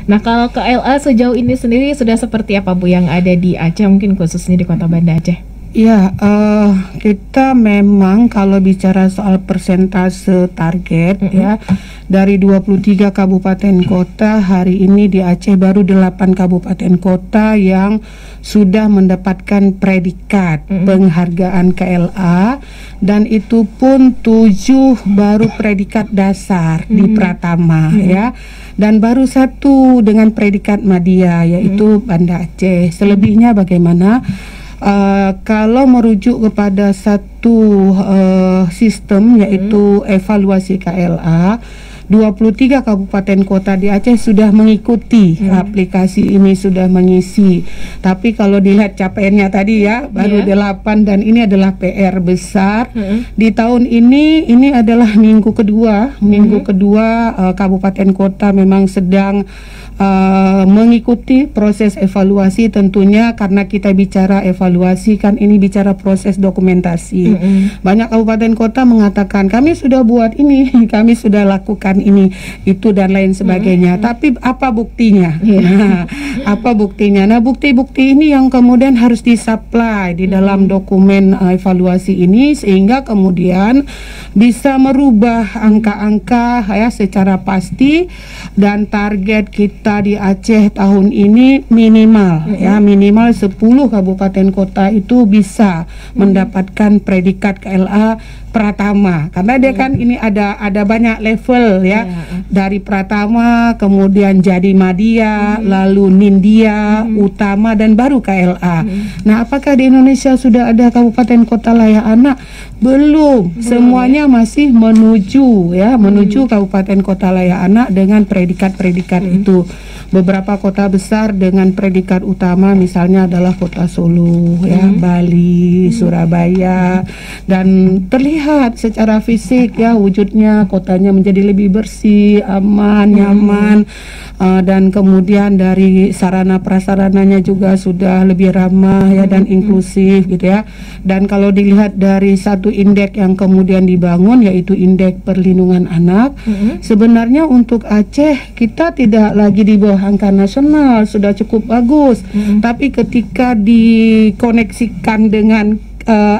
Nah, kalau KLA sejauh ini sendiri sudah seperti apa Bu yang ada di Aceh, mungkin khususnya di Kota Banda Aceh? Ya, kita memang kalau bicara soal persentase target ya, dari 23 kabupaten kota, hari ini di Aceh baru 8 kabupaten kota yang sudah mendapatkan predikat penghargaan KLA, dan itu pun 7 baru predikat dasar di Pratama ya, dan baru 1 dengan predikat Madya, yaitu Banda Aceh. Selebihnya bagaimana? Kalau merujuk kepada satu sistem, yaitu evaluasi KLA, 23 kabupaten kota di Aceh sudah mengikuti aplikasi ini, sudah mengisi. Tapi kalau dilihat capaiannya tadi ya, baru 8, dan ini adalah PR besar. Di tahun ini adalah minggu kedua kabupaten kota memang sedang mengikuti proses evaluasi. Tentunya karena kita bicara evaluasi kan ini bicara proses dokumentasi. Banyak kabupaten kota mengatakan kami sudah buat ini, kami sudah lakukan ini, itu dan lain sebagainya. Tapi apa buktinya? Nah, apa buktinya? Nah, bukti-bukti ini yang kemudian harus disuplai di dalam dokumen evaluasi ini, sehingga kemudian bisa merubah angka-angka ya secara pasti. Dan target kita di Aceh tahun ini minimal ya, minimal 10 kabupaten kota itu bisa mendapatkan predikat KLA Pratama, karena dia kan ini ada banyak level ya, dari Pratama kemudian jadi Madya, lalu Nindya, Utama, dan baru KLA. Nah, apakah di Indonesia sudah ada kabupaten kota layak anak? Belum, semuanya masih menuju kabupaten kota layak anak dengan predikat-predikat itu. Beberapa kota besar dengan predikat utama misalnya adalah kota Solo ya, Bali, Surabaya, dan terlihat secara fisik ya wujudnya kotanya menjadi lebih bersih, aman, nyaman, dan kemudian dari sarana prasarananya juga sudah lebih ramah ya dan inklusif gitu ya. Dan kalau dilihat dari satu indeks yang kemudian dibangun, yaitu indeks perlindungan anak, sebenarnya untuk Aceh kita tidak lagi di bawah angka nasional, sudah cukup bagus. Tapi ketika dikoneksikan dengan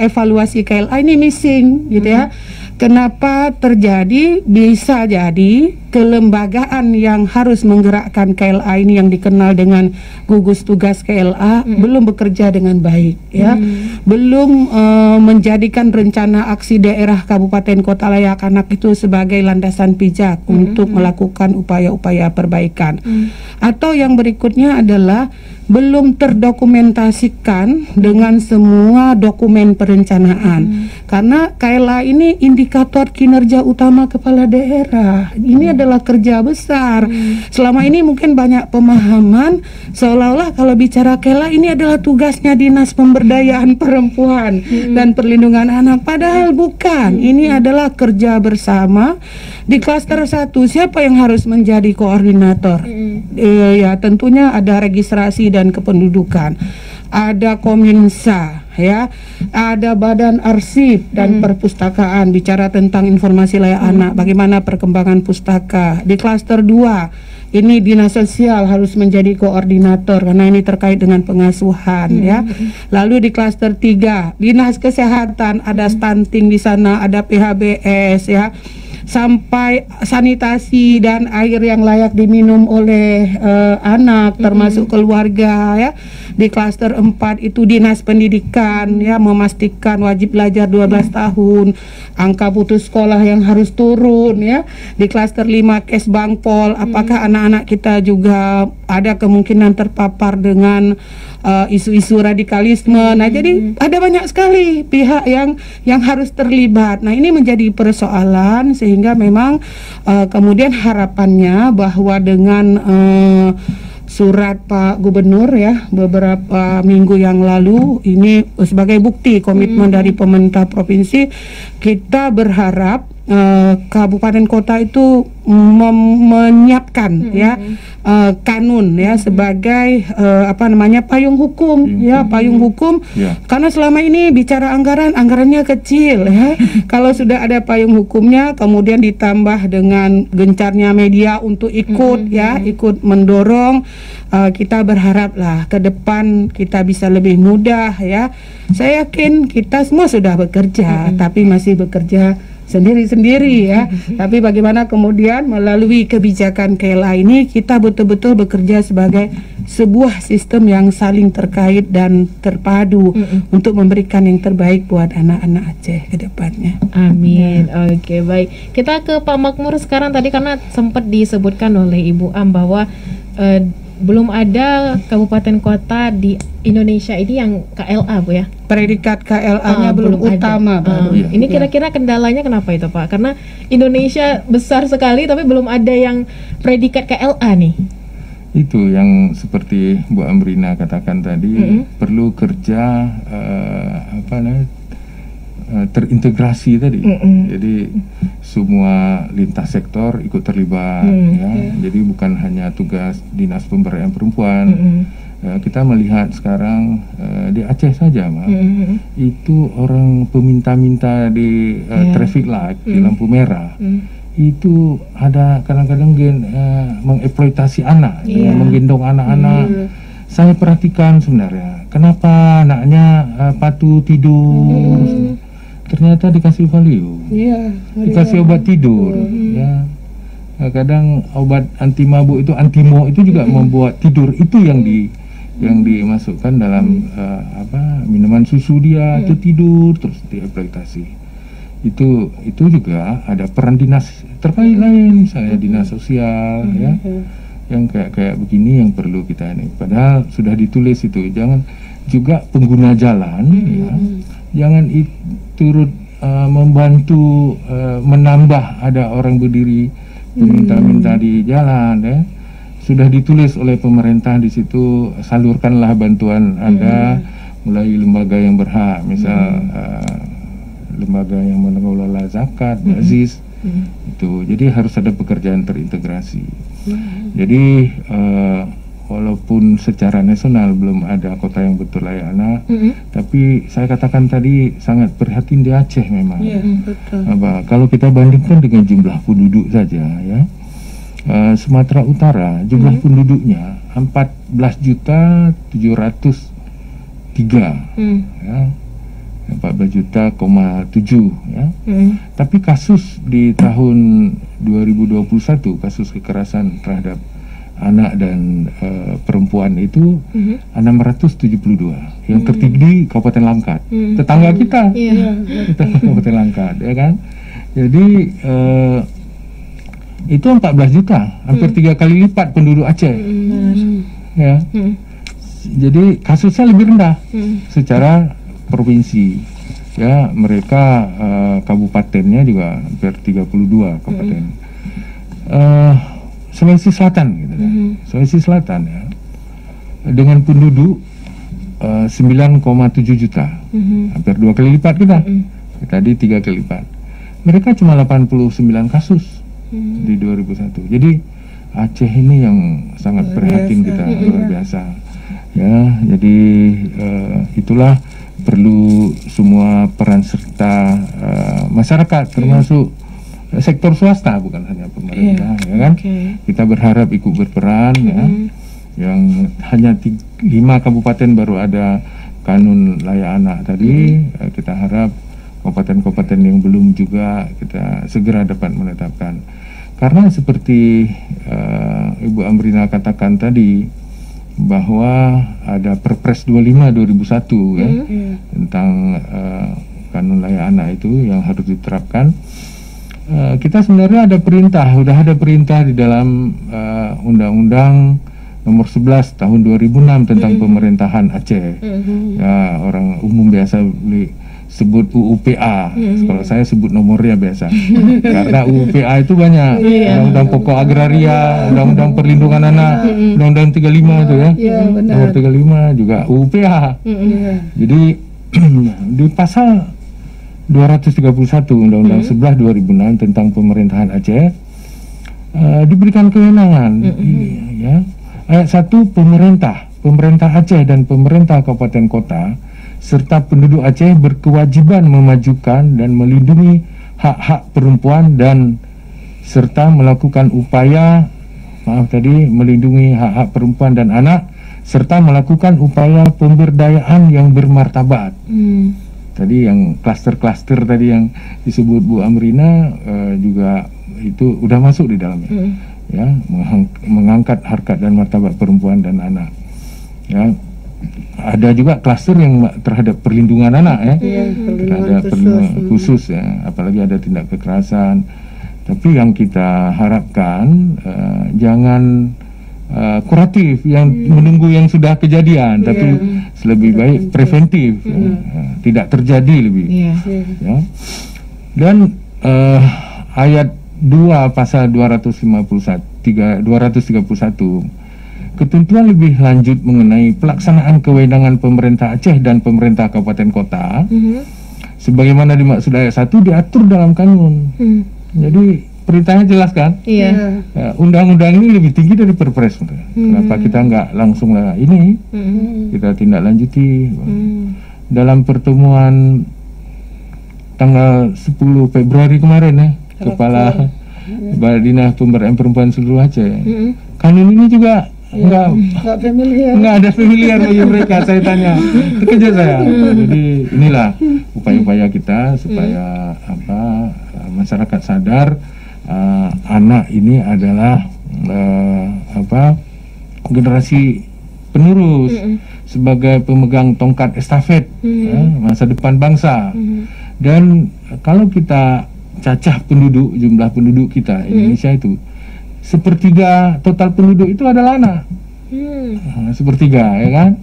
evaluasi KLA ini missing gitu ya. Kenapa terjadi? Bisa jadi kelembagaan yang harus menggerakkan KLA ini yang dikenal dengan gugus tugas KLA belum bekerja dengan baik ya. Belum menjadikan rencana aksi daerah kabupaten kota layak anak itu sebagai landasan pijak untuk melakukan upaya-upaya perbaikan. Atau yang berikutnya adalah belum terdokumentasikan dengan semua dokumen perencanaan. Karena KLA ini indikator kinerja utama kepala daerah. Ini adalah kerja besar. Selama ini mungkin banyak pemahaman seolah-olah kalau bicara KLA ini adalah tugasnya Dinas Pemberdayaan Perempuan dan Perlindungan Anak. Padahal bukan. Ini adalah kerja bersama. Di klaster 1 siapa yang harus menjadi koordinator? Ya tentunya ada registrasi dan kependudukan, ada Kominsa ya, ada Badan Arsip dan Perpustakaan bicara tentang informasi layak anak, bagaimana perkembangan pustaka. Di klaster 2 ini Dinas Sosial harus menjadi koordinator karena ini terkait dengan pengasuhan ya. Lalu di klaster 3 Dinas Kesehatan, ada stunting di sana, ada PHBS ya, sampai sanitasi dan air yang layak diminum oleh anak termasuk keluarga ya. Di klaster 4 itu Dinas Pendidikan ya, memastikan wajib belajar 12 tahun, angka putus sekolah yang harus turun ya. Di klaster 5 Kesbangpol, apakah anak-anak kita juga ada kemungkinan terpapar dengan isu-isu radikalisme. Nah, jadi ada banyak sekali pihak yang harus terlibat. Nah, ini menjadi persoalan sehingga memang kemudian harapannya bahwa dengan surat Pak Gubernur ya beberapa minggu yang lalu ini sebagai bukti komitmen dari pemerintah provinsi, kita berharap kabupaten kota itu menyiapkan ya kanun ya sebagai payung hukum payung hukum karena selama ini bicara anggarannya kecil ya. Kalau sudah ada payung hukumnya kemudian ditambah dengan gencarnya media untuk ikut ikut mendorong, kita berharaplah ke depan kita bisa lebih mudah ya. Saya yakin kita semua sudah bekerja tapi masih bekerja sendiri-sendiri ya. Tapi bagaimana kemudian melalui kebijakan KLA ini kita betul-betul bekerja sebagai sebuah sistem yang saling terkait dan terpadu untuk memberikan yang terbaik buat anak-anak Aceh ke depannya. Amin. Oke, baik. Kita ke Pak Makmur sekarang tadi karena sempat disebutkan oleh Ibu Am bahwa belum ada kabupaten kota di Indonesia ini yang KLA, Bu ya. Predikat KLA-nya belum utama baru. Ini kira-kira kendalanya kenapa itu, Pak? Karena Indonesia besar sekali tapi belum ada yang predikat KLA nih. Itu yang seperti Bu Amrina katakan tadi, perlu kerja terintegrasi tadi. Jadi semua lintas sektor ikut terlibat Jadi bukan hanya tugas Dinas Pemberdayaan Perempuan. Kita melihat sekarang di Aceh saja, itu orang peminta-minta di traffic light di lampu merah. Itu ada kadang-kadang mengeksploitasi anak, menggendong anak-anak. Saya perhatikan sebenarnya, kenapa anaknya patuh tidur, ternyata dikasih valium, dikasih obat tidur, kadang obat anti mabuk itu antimo itu juga membuat tidur, itu yang dimasukkan dalam minuman susu dia, itu tidur terus dieksploitasi. Itu juga ada peran dinas terkait lain, misalnya dinas sosial yang kayak begini yang perlu kita ini. Padahal sudah ditulis itu, jangan juga pengguna jalan jangan turut membantu menambah ada orang berdiri minta-minta di jalan Sudah ditulis oleh pemerintah di situ, salurkanlah bantuan Anda melalui lembaga yang berhak, misal lembaga yang mengelola zakat, Aziz. Itu. Jadi harus ada pekerjaan terintegrasi. Jadi walaupun secara nasional belum ada kota yang betul layak anak, tapi saya katakan tadi sangat prihatin di Aceh memang. Betul. Kalau kita bandingkan dengan jumlah penduduk saja ya, Sumatera Utara jumlah penduduknya 14.703 ya, 14.700 ya. Tapi kasus di tahun 2021 kasus kekerasan terhadap anak dan perempuan itu 672 yang tertinggi di Kabupaten Langkat, tetangga kita, Kabupaten Langkat, ya kan. Jadi itu 14 juta, hampir 3 kali lipat penduduk Aceh, ya. Jadi kasusnya lebih rendah secara provinsi, ya. Mereka kabupatennya juga hampir 32 kabupaten. Sulawesi Selatan gitu kan. Sulawesi Selatan ya, dengan penduduk 9,7 juta, hampir 2 kali lipat kita. Tadi 3 kali lipat. Mereka cuma 89 kasus di 2001. Jadi Aceh ini yang sangat prihatin kita, luar biasa. Ya, jadi itulah perlu semua peran serta masyarakat, termasuk sektor swasta, bukan hanya pemerintah, ya kan. Kita berharap ikut berperan, ya. Yang hanya 5 kabupaten baru ada kanun layak anak tadi, kita harap kabupaten-kabupaten yang belum juga kita segera dapat menetapkan. Karena seperti Ibu Amrina katakan tadi, bahwa ada Perpres 25 2001 ya, tentang kanun layak anak itu yang harus diterapkan. Kita sebenarnya ada perintah, sudah ada perintah di dalam Undang-Undang Nomor 11 Tahun 2006 tentang pemerintahan Aceh. Ya, orang umum biasa sebut UUPA. Kalau saya sebut nomornya biasa. Karena UUPA itu banyak. Undang-Undang Pokok Agraria, Undang-Undang Perlindungan Anak, Undang-Undang 35 itu ya. Nomor 35 juga UUPA. Jadi di pasal 231 Undang-Undang 11 2006 tentang pemerintahan Aceh diberikan kewenangan ya. Ayat 1, pemerintah Aceh dan pemerintah kabupaten kota serta penduduk Aceh berkewajiban memajukan dan melindungi hak-hak perempuan dan serta melakukan upaya melindungi hak-hak perempuan dan anak serta melakukan upaya pemberdayaan yang bermartabat. Tadi yang klaster-klaster tadi yang disebut Bu Amrina juga itu udah masuk di dalamnya. Ya, mengangkat harkat dan martabat perempuan dan anak. Ya, ada juga klaster yang terhadap perlindungan anak ya, terhadap perlindungan khusus ya, apalagi ada tindak kekerasan. Tapi yang kita harapkan jangan kuratif yang menunggu yang sudah kejadian, tapi lebih baik preventif, tidak terjadi lebih. Ya. Dan ayat 2 pasal 231 ketentuan lebih lanjut mengenai pelaksanaan kewenangan pemerintah Aceh dan pemerintah kabupaten kota sebagaimana dimaksud ayat 1 diatur dalam kanun. Jadi perintahnya jelas kan? Undang-undang ini lebih tinggi dari Perpres. Kenapa kita nggak langsung lah ini kita tindak lanjuti? Dalam pertemuan tanggal 10 Februari kemarin ya, Kepala Dinas Pemberdayaan Perempuan seluruh Aceh. Kanun ini juga nggak ada familiar bagi mereka. Saya tanya, terkejut saya. Jadi inilah upaya-upaya kita supaya masyarakat sadar anak ini adalah generasi penerus sebagai pemegang tongkat estafet masa depan bangsa. Dan kalau kita cacah penduduk, jumlah penduduk kita Indonesia itu sepertiga total penduduk itu adalah anak. Sepertiga ya kan.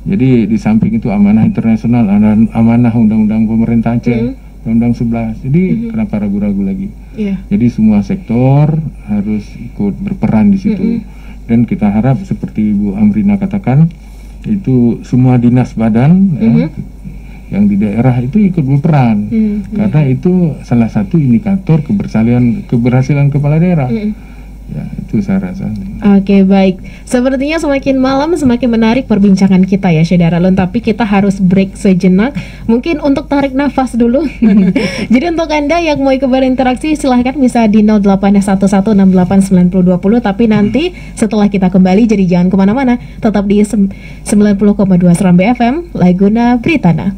Jadi di samping itu amanah internasional, amanah undang-undang pemerintah Aceh, undang-undang 11. Jadi kenapa ragu-ragu lagi? Jadi semua sektor harus ikut berperan di situ. Dan kita harap seperti Bu Amrina katakan, itu semua dinas badan yang di daerah itu ikut berperan, karena itu salah satu indikator keberhasilan kepala daerah. Ya, itu saya rasa. Oke, baik. Sepertinya semakin malam semakin menarik perbincangan kita ya, Syed Daralun. Tapi kita harus break sejenak. Mungkin untuk tarik nafas dulu. Jadi untuk Anda yang mau ikut berinteraksi, silahkan bisa di 0811689020. Tapi nanti setelah kita kembali, jadi jangan kemana-mana. Tetap di 90,2 Serambi FM, Laguna Pritana.